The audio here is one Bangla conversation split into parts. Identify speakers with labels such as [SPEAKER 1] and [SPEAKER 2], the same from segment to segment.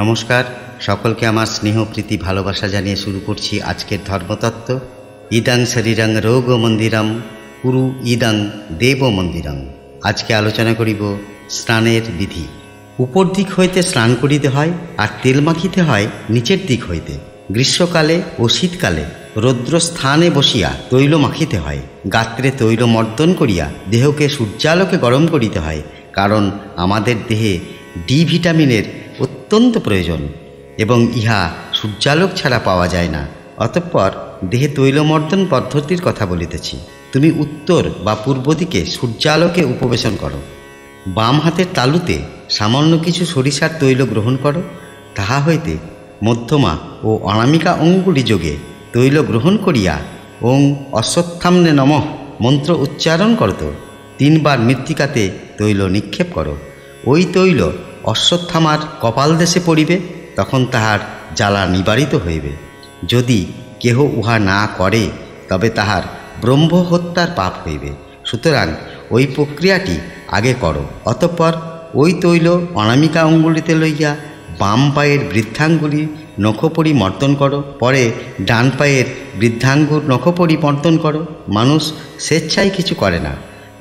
[SPEAKER 1] নমস্কার, সকলকে আমার স্নেহ প্রীতি ভালোবাসা জানিয়ে শুরু করছি আজকের ধর্মতত্ত্ব। ইদাং শরীরং রোগ মন্দিরম কুরু ইদাং দেব মন্দিরম। আজকে আলোচনা করিব স্নানের বিধি। উপর দিক হইতে স্নান করিতে হয়, আর তেল মাখিতে হয় নিচের দিক হইতে। গ্রীষ্মকালে ও শীতকালে রৌদ্রস্থানে বসিয়া তৈল মাখিতে হয়। গাত্রে তৈল মর্দন করিয়া দেহকে সূর্যালোকে গরম করিতে হয়, কারণ আমাদের দেহে ডি ভিটামিনের অত্যন্ত প্রয়োজন এবং ইহা সূর্যালোক ছাড়া পাওয়া যায় না। অতঃপর দেহে তৈলমর্দন পদ্ধতির কথা বলিতেছি। তুমি উত্তর বা পূর্ব দিকে সূর্যালোকে উপবেশন করো। বাম হাতের তালুতে সামান্য কিছু সরিষার তৈল গ্রহণ করো। তাহা হইতে মধ্যমা ও অনামিকা অঙ্গুলি যোগে তৈল গ্রহণ করিয়া ওং অশ্বত্থাম্নে নমঃ মন্ত্র উচ্চারণ করত। 3 বার মৃত্তিকাতে তৈল নিক্ষেপ করো। ওই তৈল অশ্বত্থামার কপাল দেশে পড়িবে, তখন তাহার জ্বালা নিবারিত হইবে। যদি কেহ উহা না করে তবে তাহার ব্রহ্ম হত্যার পাপ হইবে। সুতরাং ওই প্রক্রিয়াটি আগে করো। অতঃপর ওই তৈল অনামিকা অঙ্গুলিতে লইয়া বাম পায়ের বৃদ্ধাঙ্গুলি নখপরি মর্দন করো। পরে ডান পায়ের বৃদ্ধাঙ্গুর নখপরি মর্দন করো। মানুষ স্বেচ্ছায় কিছু করে না।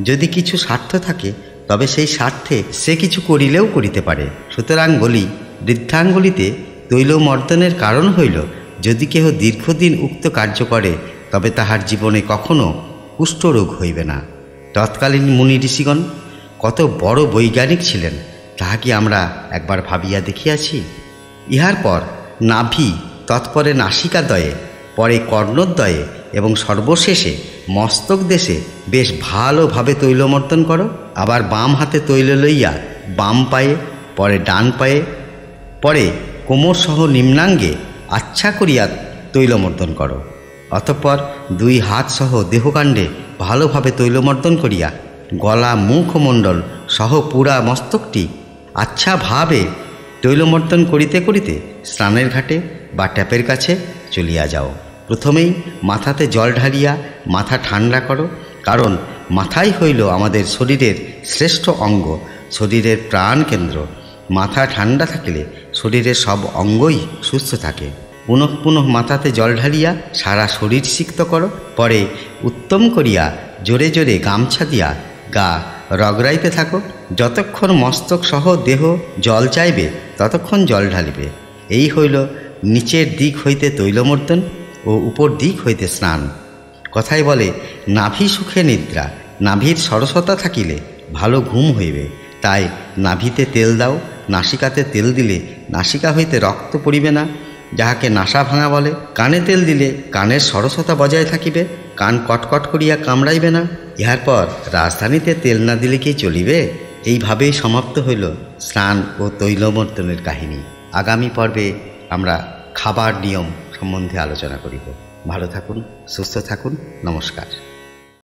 [SPEAKER 1] যদি কিছু স্বার্থ থাকে তবে সেই স্বার্থে সে কিছু করিলেও করিতে পারে। সুতরাং বলি, বৃদ্ধাঙ্গুলিতে তৈল মর্দনের কারণ হইল, যদি কেহ দীর্ঘদিন উক্ত কার্য করে তবে তাহার জীবনে কখনো কুষ্ঠরোগ হইবে না। তৎকালীন মুনি ঋষিগণ কত বড় বৈজ্ঞানিক ছিলেন, তাহা কি আমরা একবার ভাবিয়া দেখিয়াছি? ইহার পর নাভি, তৎপরে নাসিকাদ্বয়ে, পরে কর্ণদ্বয়ে এবং সর্বশেষে মস্তক দেশে বেশ ভালোভাবে তৈলমর্দন করো। আবার বাম হাতে তৈল লইয়া বাম পায়ে, পরে ডান পায়ে, পরে কোমরসহ নিম্নাঙ্গে আচ্ছা করিয়া তৈলমর্দন করো। অতঃপর 2 হাত সহ দেহকাণ্ডে ভালোভাবে তৈলমর্দন করিয়া গলা মুখমণ্ডল সহ পুরা মস্তকটি আচ্ছাভাবে তৈলমর্দন করিতে করিতে স্নানের ঘাটে বা ট্যাপের কাছে চলিয়া যাও। প্রথমেই মাথাতে জল ঢালিয়া মাথা ঠান্ডা করো, কারণ মাথাই হইল আমাদের শরীরের শ্রেষ্ঠ অঙ্গ, শরীরের প্রাণ কেন্দ্র। মাথা ঠান্ডা থাকিলে শরীরের সব অঙ্গই সুস্থ থাকে। পুনঃ পুনঃ মাথাতে জল ঢালিয়া সারা শরীর সিক্ত করো। পরে উত্তম করিয়া জোরে জোরে গামছা দিয়া গা রগড়াইতে থাকো। যতক্ষণ মস্তক সহ দেহ জল চাইবে ততক্ষণ জল ঢালিবে। এই হইল নিচের দিক হইতে তৈলমর্দন ও উপর দিক হইতে স্নান। কথায় বলে, নাভি সুখে নিদ্রা। নাভির সরসতা থাকিলে ভালো ঘুম হইবে। তাই নাভিতে তেল দাও। নাসিকাতে তেল দিলে নাসিকা হইতে রক্ত পড়িবে না, যাহাকে নাসা ভাঙা বলে। কানে তেল দিলে কানের সরসতা বজায় থাকিবে, কান কটকট করিয়া কামড়াইবে না। ইহার পর রাজধানীতে তেল না দিলে কি চলিবে? এইভাবেই সমাপ্ত হইল স্নান ও তৈলমর্দনের কাহিনী। আগামী পর্বে আমরা খাবার নিয়ম সম্বন্ধে আলোচনা করিব। ভালো থাকুন, সুস্থ থাকুন। নমস্কার।